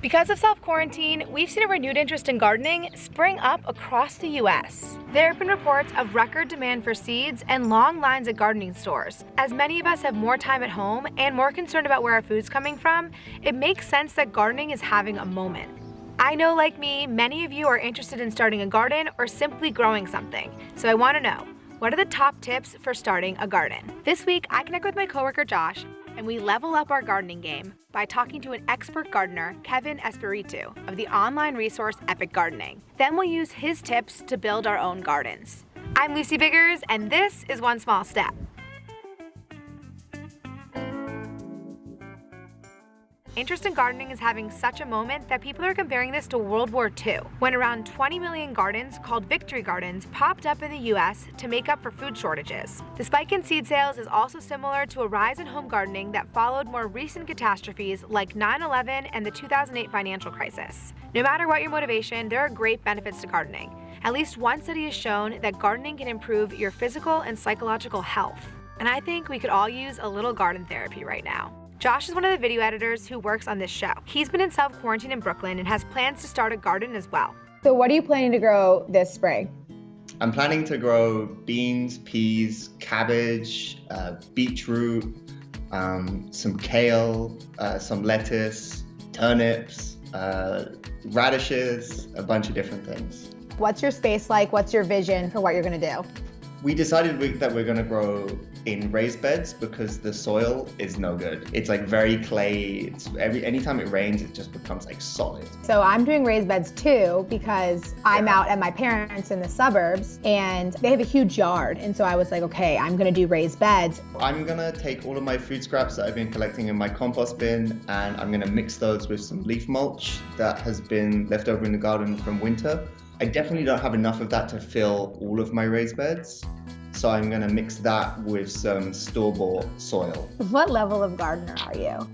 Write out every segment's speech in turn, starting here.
Because of self-quarantine, we've seen a renewed interest in gardening spring up across the U.S. There have been reports of record demand for seeds and long lines at gardening stores. As many of us have more time at home and more concerned about where our food's coming from, it makes sense that gardening is having a moment. I know, like me, many of you are interested in starting a garden or simply growing something. So I want to know, what are the top tips for starting a garden? This week, I connect with my coworker Josh, and we level up our gardening game by talking to an expert gardener, Kevin Espiritu, of the online resource Epic Gardening. Then we'll use his tips to build our own gardens. I'm Lucy Biggers, and this is One Small Step. Interest in gardening is having such a moment that people are comparing this to World War II, when around 20 million gardens called victory gardens popped up in the US to make up for food shortages. The spike in seed sales is also similar to a rise in home gardening that followed more recent catastrophes like 9/11 and the 2008 financial crisis. No matter what your motivation, there are great benefits to gardening. At least one study has shown that gardening can improve your physical and psychological health. And I think we could all use a little garden therapy right now. Josh is one of the video editors who works on this show. He's been in self-quarantine in Brooklyn and has plans to start a garden as well. So what are you planning to grow this spring? I'm planning to grow beans, peas, cabbage, beetroot, some kale, some lettuce, turnips, radishes, a bunch of different things. What's your space like? What's your vision for what you're going to do? We decided that we're going to grow in raised beds because the soil is no good. It's like very clay. Anytime it rains, it just becomes like solid. So I'm doing raised beds too because I'm out at my parents' in the suburbs and they have a huge yard. And so I was like, okay, I'm going to do raised beds. I'm going to take all of my food scraps that I've been collecting in my compost bin and I'm going to mix those with some leaf mulch that has been left over in the garden from winter. I definitely don't have enough of that to fill all of my raised beds. So I'm going to mix that with some store-bought soil. What level of gardener are you?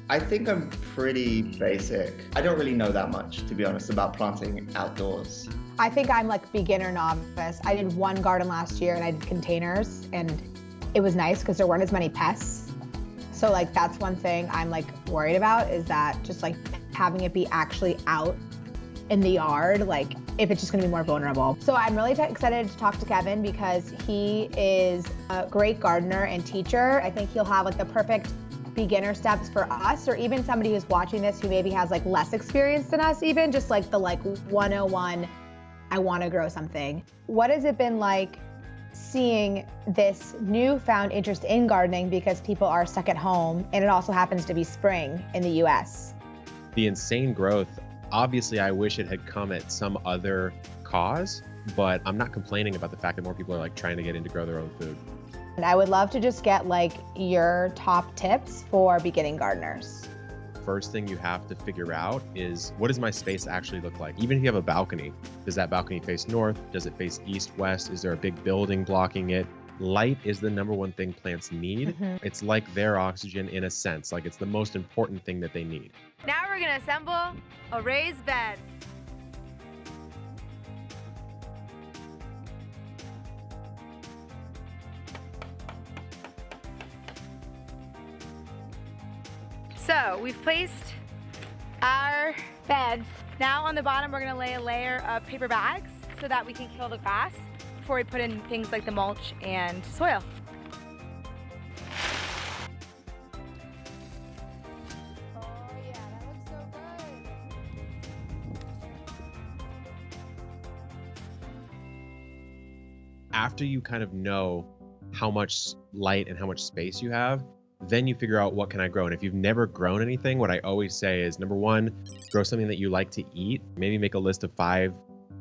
I think I'm pretty basic. I don't really know that much, to be honest, about planting outdoors. I think I'm like beginner novice. I did one garden last year and I did containers and it was nice because there weren't as many pests. So like that's one thing I'm like worried about is that just like having it be actually out in the yard, like if it's just gonna be more vulnerable. So I'm really excited to talk to Kevin because he is a great gardener and teacher. I think he'll have like the perfect beginner steps for us or even somebody who's watching this who maybe has like less experience than us even, just like the 101, I wanna grow something. What has it been like seeing this newfound interest in gardening because people are stuck at home and it also happens to be spring in the US? The insane growth. Obviously, I wish it had come at some other cause, but I'm not complaining about the fact that more people are like trying to get in to grow their own food. And I would love to just get like your top tips for beginning gardeners. First thing you have to figure out is what does my space actually look like? Even if you have a balcony, does that balcony face north? Does it face east, west? Is there a big building blocking it? Light is the number one thing plants need. It's like their oxygen in a sense, like it's the most important thing that they need. Now we're gonna assemble a raised bed. So we've placed our beds. Now on the bottom, we're gonna lay a layer of paper bags so that we can kill the grass before we put in things like the mulch and soil. Oh yeah, that looks so good. After you kind of know how much light and how much space you have, then you figure out what can I grow. And if you've never grown anything, what I always say is number one, grow something that you like to eat. Maybe make a list of 5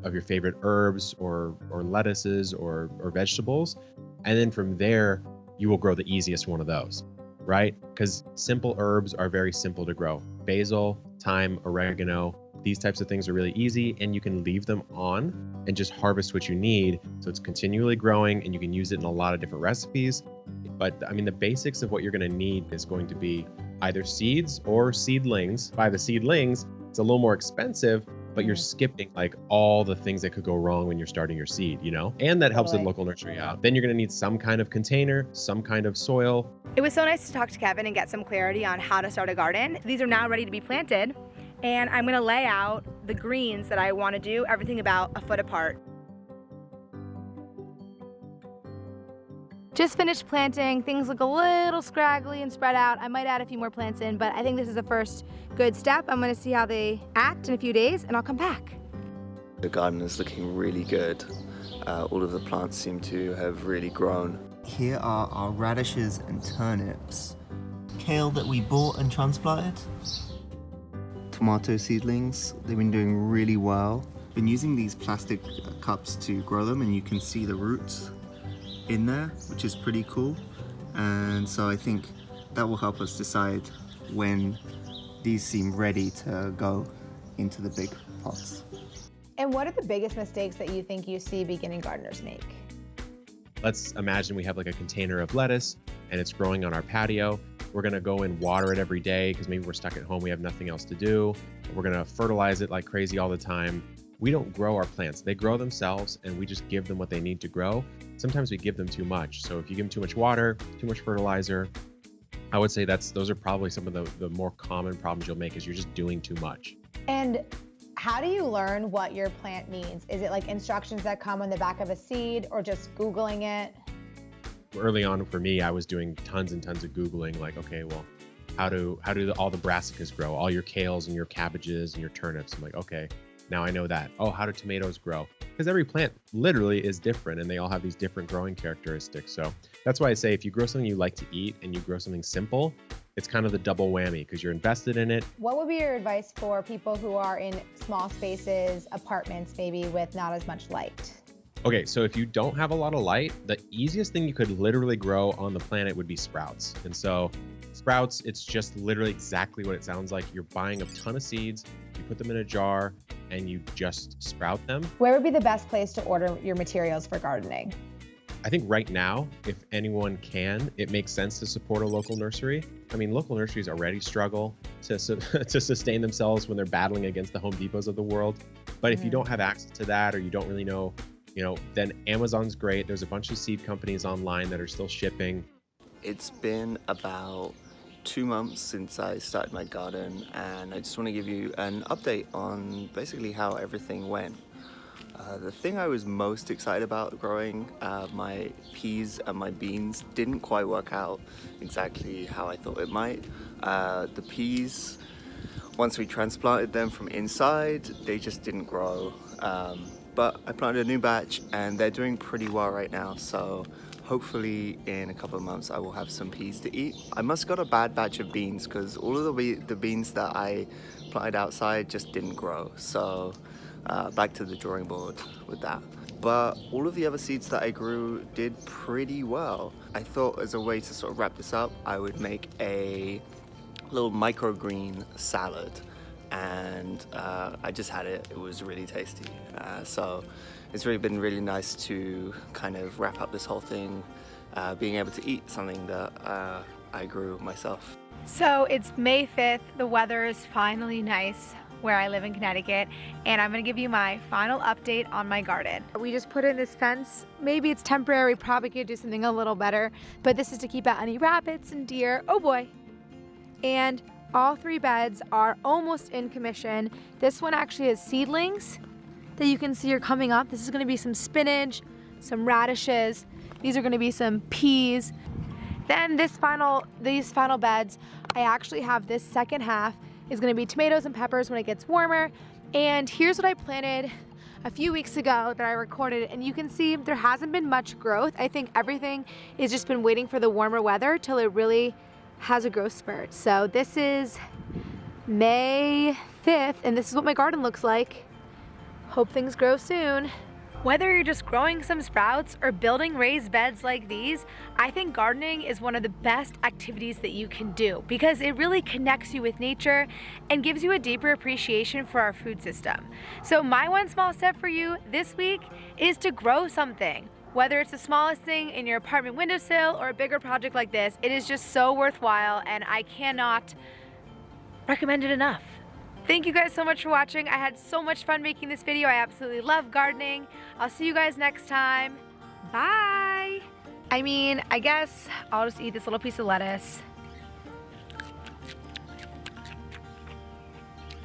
of your favorite herbs or lettuces or vegetables. And then from there, you will grow the easiest one of those, right? Because simple herbs are very simple to grow. Basil, thyme, oregano, these types of things are really easy and you can leave them on and just harvest what you need. So it's continually growing and you can use it in a lot of different recipes. But I mean, the basics of what you're gonna need is going to be either seeds or seedlings. Buy the seedlings, it's a little more expensive, but you're skipping like all the things that could go wrong when you're starting your seed, you know? And that helps the local nursery out. Then you're gonna need some kind of container, some kind of soil. It was so nice to talk to Kevin and get some clarity on how to start a garden. These are now ready to be planted. and I'm gonna lay out the greens that I wanna do, everything about a foot apart. Just finished planting. Things look a little scraggly and spread out. I might add a few more plants in, but I think this is the first good step. I'm gonna see how they act in a few days and I'll come back. The garden is looking really good. All of the plants seem to have really grown. Here are our radishes and turnips. Kale that we bought and transplanted. Tomato seedlings, they've been doing really well. Been using these plastic cups to grow them, and you can see the roots in there, which is pretty cool. And so I think that will help us decide when these seem ready to go into the big pots. And what are the biggest mistakes that you think you see beginning gardeners make? Let's imagine we have like a container of lettuce and it's growing on our patio. We're gonna go and water it every day because maybe we're stuck at home, we have nothing else to do. We're gonna fertilize it like crazy all the time. We don't grow our plants. They grow themselves and we just give them what they need to grow. Sometimes we give them too much. So if you give them too much water, too much fertilizer, I would say those are probably some of the more common problems you'll make, is you're just doing too much. And how do you learn what your plant needs? Is it like instructions that come on the back of a seed, or just Googling it? Early on for me, I was doing tons and tons of Googling, like, okay, well, how do all the brassicas grow? All your kales and your cabbages and your turnips. I'm like, okay, now I know that. Oh, how do tomatoes grow? Because every plant literally is different and they all have these different growing characteristics. So that's why I say if you grow something you like to eat and you grow something simple, it's kind of the double whammy because you're invested in it. What would be your advice for people who are in small spaces, apartments maybe, with not as much light? Okay, so if you don't have a lot of light, the easiest thing you could literally grow on the planet would be sprouts. And so sprouts, it's just literally exactly what it sounds like. You're buying a ton of seeds, you put them in a jar, and you just sprout them. Where would be the best place to order your materials for gardening? I think right now, if anyone can, it makes sense to support a local nursery. I mean, local nurseries already struggle to sustain themselves when they're battling against the Home Depots of the world. But if you don't have access to that, or you don't really know, then Amazon's great. There's a bunch of seed companies online that are still shipping. It's been about 2 months since I started my garden, and I just want to give you an update on basically how everything went. The thing I was most excited about growing, my peas and my beans, didn't quite work out exactly how I thought it might. The peas, once we transplanted them from inside, they just didn't grow. But I planted a new batch and they're doing pretty well right now. So hopefully in a couple of months I will have some peas to eat. I must have got a bad batch of beans because all of the beans that I planted outside just didn't grow. So back to the drawing board with that. But all of the other seeds that I grew did pretty well. I thought as a way to sort of wrap this up, I would make a little microgreen salad. And I just had it. It was really tasty. So it's really been really nice to kind of wrap up this whole thing, being able to eat something that I grew myself. So it's May 5th. The weather is finally nice where I live in Connecticut, and I'm gonna give you my final update on my garden. We just put in this fence. Maybe it's temporary, probably could do something a little better, but this is to keep out any rabbits and deer. Oh boy. And all 3 beds are almost in commission. This one actually has seedlings that you can see are coming up. This is gonna be some spinach, some radishes. These are gonna be some peas. Then these final beds, I actually have this second half is gonna be tomatoes and peppers when it gets warmer. And here's what I planted a few weeks ago that I recorded, and you can see there hasn't been much growth. I think everything has just been waiting for the warmer weather till it really has a growth spurt. So this is May 5th, and this is what my garden looks like. Hope things grow soon. Whether you're just growing some sprouts or building raised beds like these, I think gardening is one of the best activities that you can do because it really connects you with nature and gives you a deeper appreciation for our food system. So my one small step for you this week is to grow something. Whether it's the smallest thing in your apartment windowsill or a bigger project like this, it is just so worthwhile, and I cannot recommend it enough. Thank you guys so much for watching. I had so much fun making this video. I absolutely love gardening. I'll see you guys next time. Bye. I mean, I guess I'll just eat this little piece of lettuce.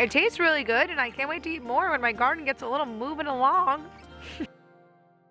It tastes really good, and I can't wait to eat more when my garden gets a little moving along.